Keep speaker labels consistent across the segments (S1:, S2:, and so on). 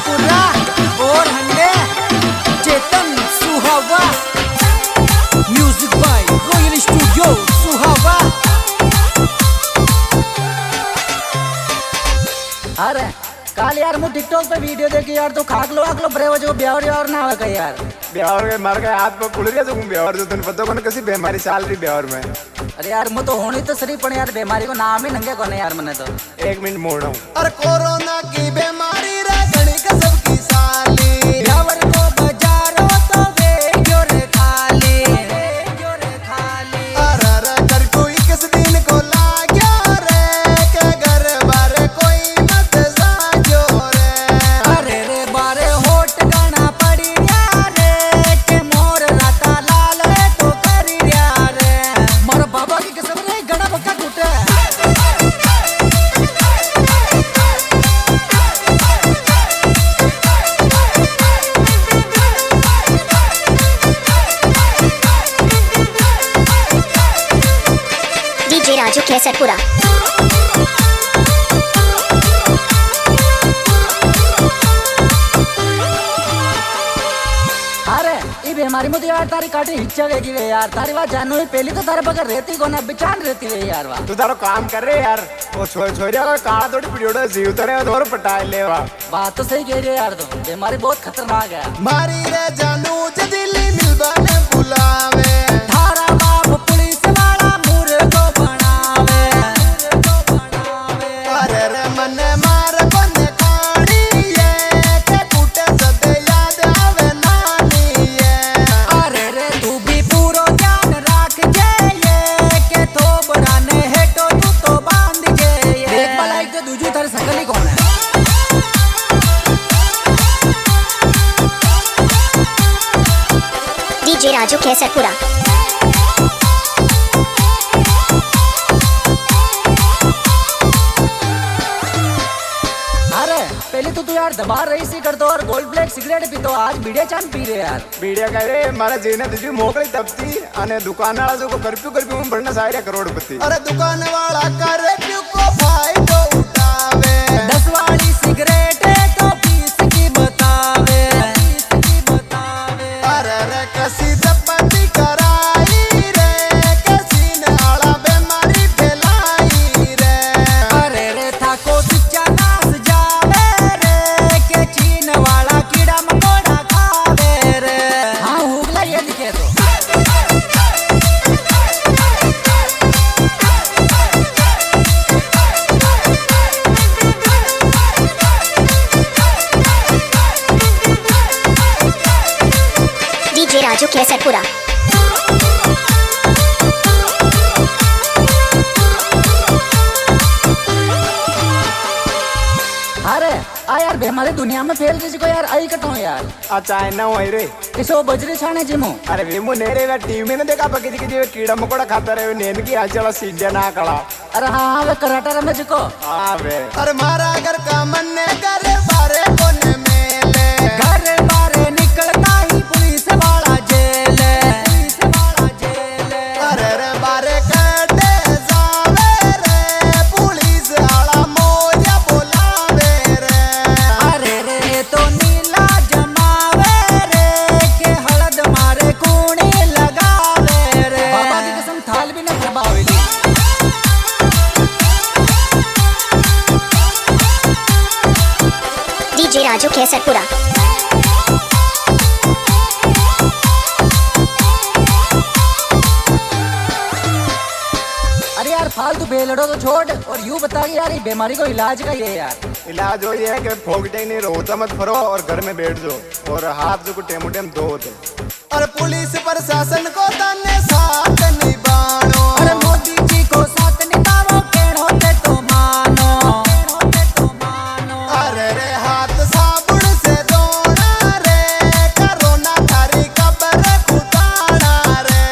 S1: श्यामपुरा और हंडे Chetan Suhawa. Music by royal studio Suhawa. अरे काल यार मु टिकटॉक पे वीडियो देखी यार, तो खाक लो ब्रे वजो ब्यावर यार ना होगा यार।
S2: ब्यावर के मार के हाथ पे कुल रिया तो ब्यावर जो तने पता कोन कैसी बीमारी चाल रही ब्यावर में।
S1: अरे यार मु तो होनी तो सरी पण यार बीमारी को नाम ही नंगे कोने यार मने तो।
S2: 1 मिनट मोड़ रहा हूं।
S3: अरे कोरोना की बीमारी रे गणी का सबकी साली।
S1: ब्यावर को बाजारो तो वे जोरे खाली।
S3: अरे कर कोई किस दिन को लाग्या रे के घर बारे कोई मत जाजो रे।
S1: अरे रे बारे होट गाना पड़ी रे के मोर राता लाल रे तो करी रे। मोर बाबा की कसम रे गड़ा बक्का टूटे।
S4: डीजे राजू केसरपुरा।
S1: अरे ये बीमारी मुझे यार तारी काटी हिच्चा गई वे यार। तारी बात जानू ही पहली तो तारे बगैर रहती को ना बिचान रहती वे यार। वाह
S2: तू तारो काम कर रे यार। वो छोरिया का काला थोड़ी पीड़ोड़ा जीव तरे और पटाए ले वा।
S1: बात तो सही कह रही है यार, तो बीमारी बहुत खतरनाक है।
S3: मारी रे जानू ज दिल्ली मिलवाने बुलावे।
S1: थारा बाप पुलिस वाला मुर्गो बनावे।
S3: अरे रे मने मार कोने खाड़ी ये के कूटे सदे याद आवे नानी ये।
S1: अरे रे तू भी पूरो ध्यान राख जे ये के थोबड़ा ने हेटो तू तो बांध जे ये। देख भलाई तो दूजू थारी सकली कौन है।
S4: डीजे राजू केसरपुरा।
S1: अरे पहले तो तू यार दबा रही सी कर दो और गोल्ड ब्लैक सिगरेट पी तो आज बीड़े चांद पी रहे यार।
S2: बीड़िया कह रे मारा जेने तुझी मोकली तपती अने दुकान वाला जो को कर्फ्यू में बढ़ना सारे करोड़पति।
S3: अरे दुकान वाला करे क्यों को फायदो उठावे।
S1: 10 वाली सिगरेट तो 20 की बतावे।
S3: अरे रे कसी दपती कराई रे कसी ने आला बीमारी फैलाई रे।
S1: अरे रे था को सच्चा नास जावे रे के चीन वाला कीड़ा मकोड़ा खावे रे। हाँ हुगला ये दिखे तो।
S4: डीजे राजू केसरपुरा।
S1: अरे आ यार बीमारी दुनिया में फैल रही को यार आई कटो यार।
S2: अच्छा है ना वही रे।
S1: किसो बजरी छाने जिमो।
S2: अरे वे मु नेरे वे टीवी में ने देखा पकी जी कीड़ा मकोड़ा खाता रहे नींद की आज चला सीढ़िया ना कड़ा।
S1: अरे हाँ वे कराटा रमे जिको।
S2: हां वे
S3: अरे मारा घर का मन ने करे बारे कोने मेले।
S1: घर बारे निकलता ही पुलिस वाला जेल।
S3: अरे रे बारे कटे जावे रे पुलिस आला मोया बोलावे रे।
S1: अरे रे तो नीला जमावे रे के हलद मारे कूणी लगावे रे। बाबा की कसम थाल भी न प्रभाविली।
S4: डीजे राजू केसरपुरा।
S1: अरे यार फालतू बेलड़ो तो छोड़ और यूं बता कि यार ये बीमारी को इलाज का ये यार।
S2: इलाज वही है कि फोगटे नहीं रोता मत फरो और घर में बैठ जाओ और हाथ जो टेमो टेम धो होते।
S3: और पुलिस प्रशासन को तने साथ निभानो।
S1: अरे मोदी जी को साथ निभाओ केड़ होते तो मानो।
S3: अरे रे हाथ साबुन से धोना रे कोरोना थारी कबर खुदाना रे।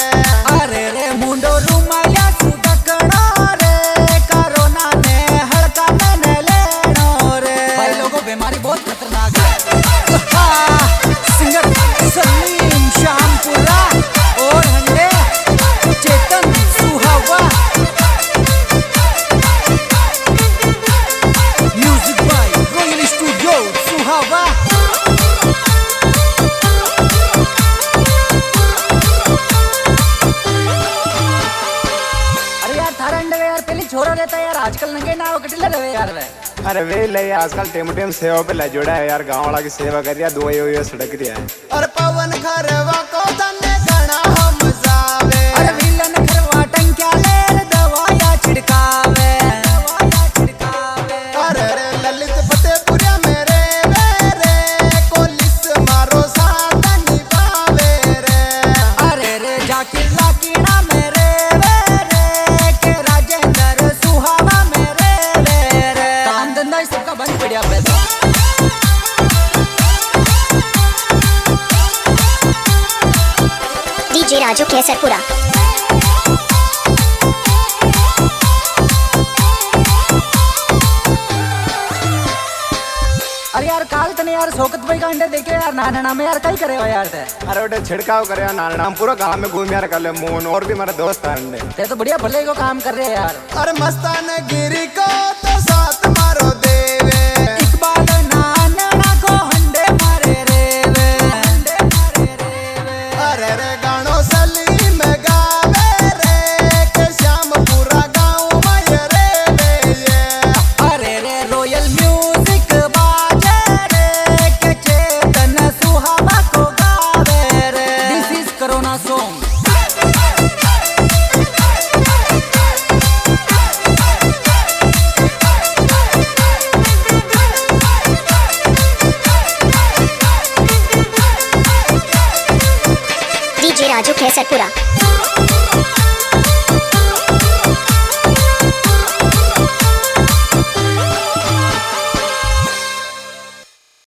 S1: अरे रे मुंडो रुमाया सुदकणो रे कोरोना ने हड़का मैंने लेनो रे। भाई लोगों बीमारी बहुत खतरनाक है। सिंगर सलीम श्यामपुरा और हंडे चेतन बता यार आजकल नंगे नाव कटिले रहे यार वे।
S2: अरे वे ले आजकल टेम टेम सेवा पे लग जोड़ा है यार, गाँव वाला की सेवा कर रिया, दो सड़क रिया है।
S3: अरे पवन खरवा को धन्य गणा हम जावे।
S1: अरे विलन खरवा टंक्या ले दवाया छिड़कावे।
S3: अरे रे ललित फतेहपुरिया मेरे रे पुलिस मारो साथ निभावे रे।
S1: अरे रे जाकिर लाकीना मेरे रे के राजेंद्र सुहावा मेरे रे। काम धंधा सबका बंद पड़िया पे तो।
S4: डीजे राजू केसरपुरा।
S1: अरे यार काल तने यार शौकत भाई का अंडे देखे यार नाना में यार कई करे हो यार ते।
S2: अरे उठे छिड़काव करे नाम पूरा गाँव में घूम यार कर ले मोहन और भी मेरा दोस्त है अंडे।
S1: ते तो बढ़िया भले को काम कर रहे हैं यार।
S3: अरे मस्तान गिरी को तो साथ मारो देवे।
S1: इकबाल नाना को हंडे मारे रे
S3: अरे रे गानो सलीम गावे रे के श्याम पूरा गाँव में रे ये।
S1: अरे रे रॉयल म्यूजिक बाजे रे के चेतन सुहावा को गावे रे। This is corona song.
S4: DJ Raju Kesarpura.